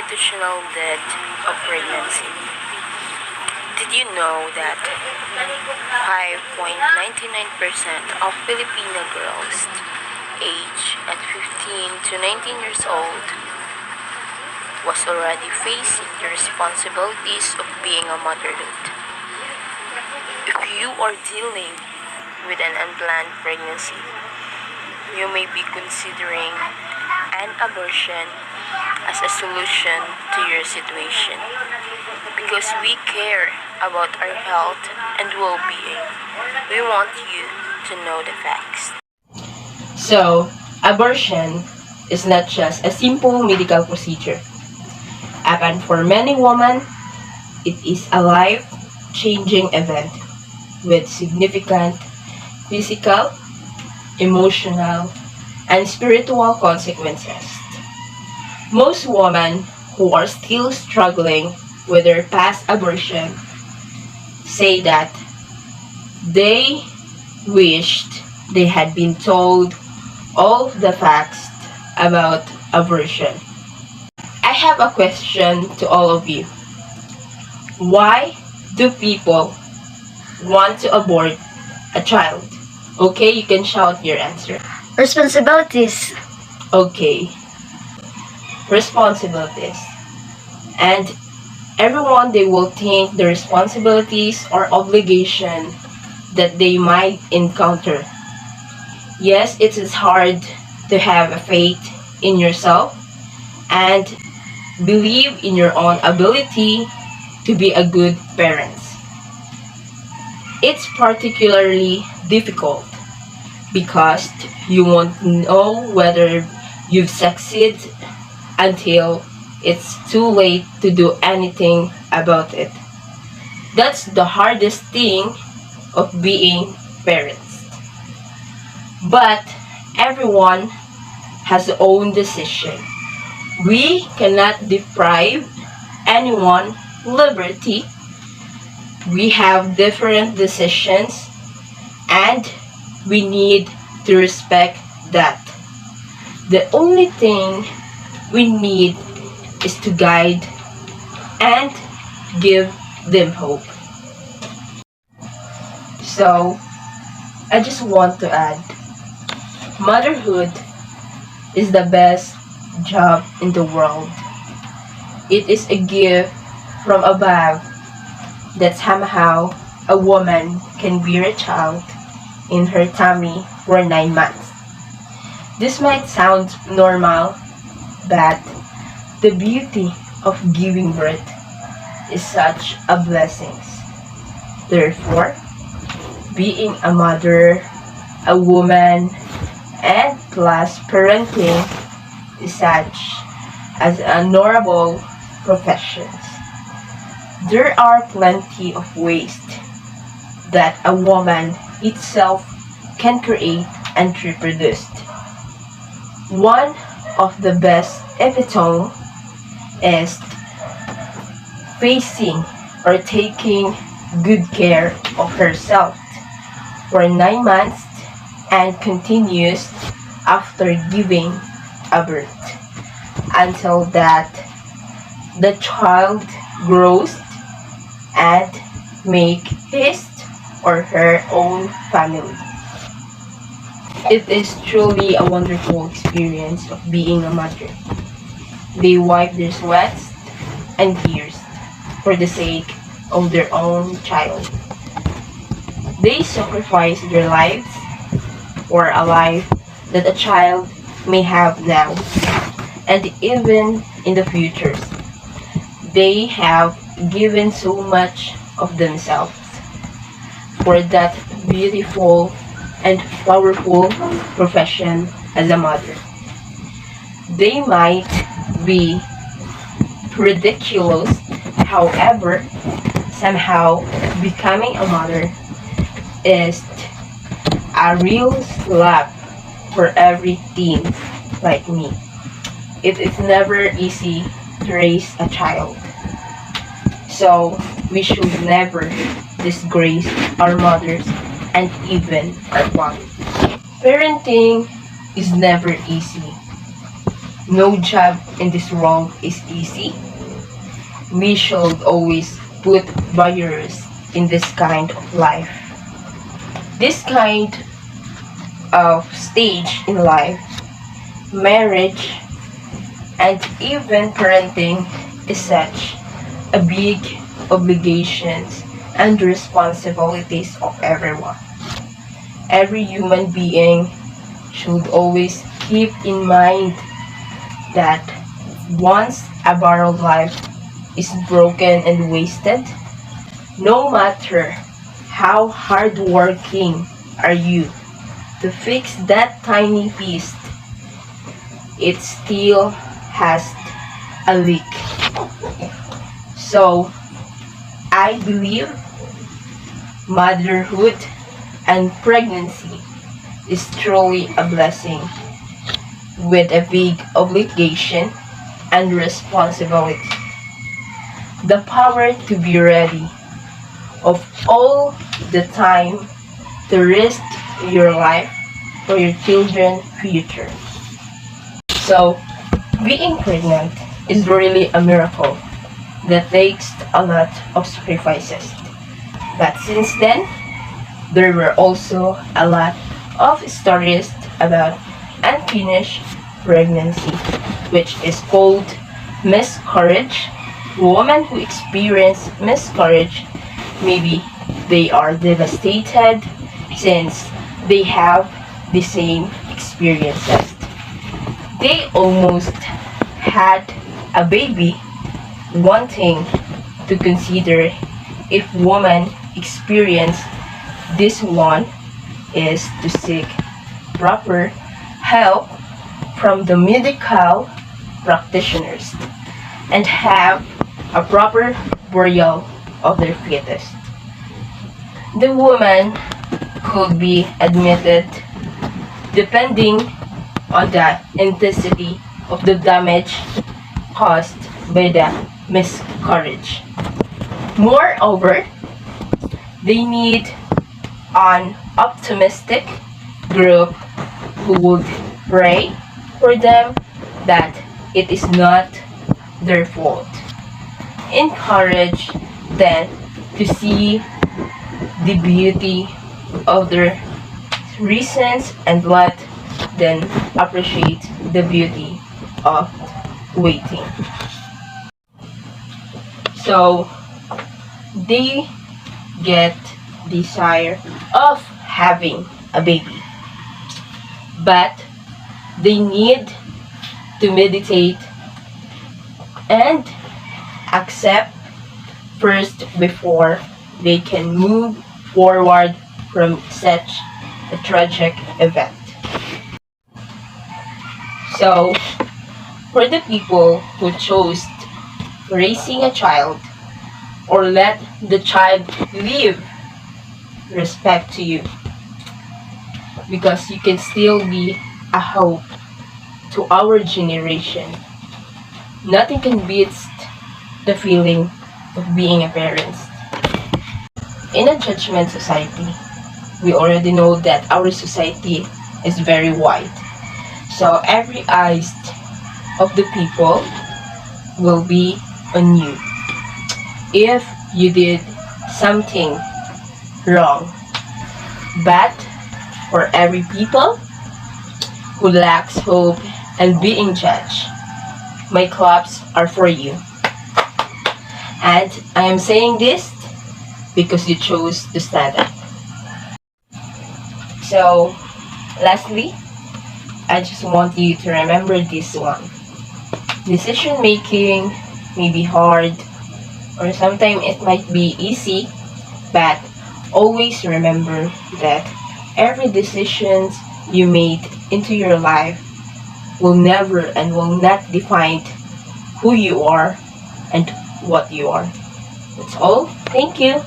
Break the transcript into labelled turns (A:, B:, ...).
A: institutional death of pregnancy. Did you know that 5.99% of Filipino girls aged at 15 to 19 years old was already facing the responsibilities of being a motherhood? If you are dealing with an unplanned pregnancy, you may be considering an abortion as a solution to your situation. Because we care about our health and well-being, we want you to know the facts.
B: So, abortion is not just a simple medical procedure. And for many women, it is a life-changing event with significant physical, emotional, and spiritual consequences. Most women who are still struggling with their past abortion say that they wished they had been told all the facts about abortion. I have a question to all of you. Why do people want to abort a child? Okay, you can shout your answer.
C: Responsibilities.
B: Okay, responsibilities. And everyone, they will think the responsibilities or obligation that they might encounter. Yes, it is hard to have a faith in yourself and believe in your own ability to be a good parent. It's particularly difficult because you won't know whether you've succeeded until it's too late to do anything about it. That's the hardest thing of being parents. But everyone has their own decision. We cannot deprive anyone liberty. We have different decisions and we need to respect that. The only thing we need is to guide and give them hope. So, I just want to add, motherhood is the best job in the world. It is a gift from above that somehow a woman can bear a child in her tummy for 9 months. This might sound normal, but the beauty of giving birth is such a blessing. Therefore, being a mother, a woman, and plus parenting is such as an honorable profession. There are plenty of ways that a woman itself can create and reproduce. One of the best epitome is facing or taking good care of herself for 9 months and continues after giving a birth until that the child grows and make his or her own family. It is truly a wonderful experience of being a mother. They wipe their sweats and tears for the sake of their own child. They sacrifice their lives for a life that a child may have now and even in the future. They have given so much of themselves for that beautiful and powerful profession as a mother. They might be ridiculous, however, somehow becoming a mother is a real slap for every teen like me. It is never easy to raise a child. So we should never disgrace our mothers and even our fathers. Parenting is never easy. No job in this world is easy. We should always put barriers in this kind of life. This kind of stage in life, marriage, and even parenting is such a big obligations and responsibilities of everyone. Every human being should always keep in mind that once a borrowed life is broken and wasted, no matter how hardworking are you to fix that tiny piece, it still has a leak. So, I believe motherhood and pregnancy is truly a blessing with a big obligation and responsibility. The power to be ready of all the time to risk your life for your children's future. So, being pregnant is really a miracle that takes a lot of sacrifices. But since then, there were also a lot of stories about unfinished pregnancy, which is called miscarriage. Women who experience miscarriage, maybe they are devastated since they have the same experiences. They almost had a baby. One thing to consider if women experience this one is to seek proper help from the medical practitioners and have a proper burial of their fetus. The woman could be admitted depending on the intensity of the damage caused by the miscarriage. Moreover, they need an optimistic group who would pray for them that it is not their fault. Encourage them to see the beauty of their reasons and let them appreciate the beauty of waiting. So they get desire of having a baby, but they need to meditate and accept first before they can move forward from such a tragic event. So, for the people who chose raising a child or let the child live, respect to you, because you can still be a hope to our generation. Nothing can beat the feeling of being a parent. In a judgment society, we already know that our society is very wide. So every eyes of the people will be on you. If you did something wrong, but for every people who lacks hope and being judged, my claps are for you. And I am saying this because you chose to stand up. So, lastly, I just want you to remember this one. Decision making may be hard or sometimes it might be easy, but always remember that every decision you made into your life will never and will not define who you are and what you are. That's all. Thank you.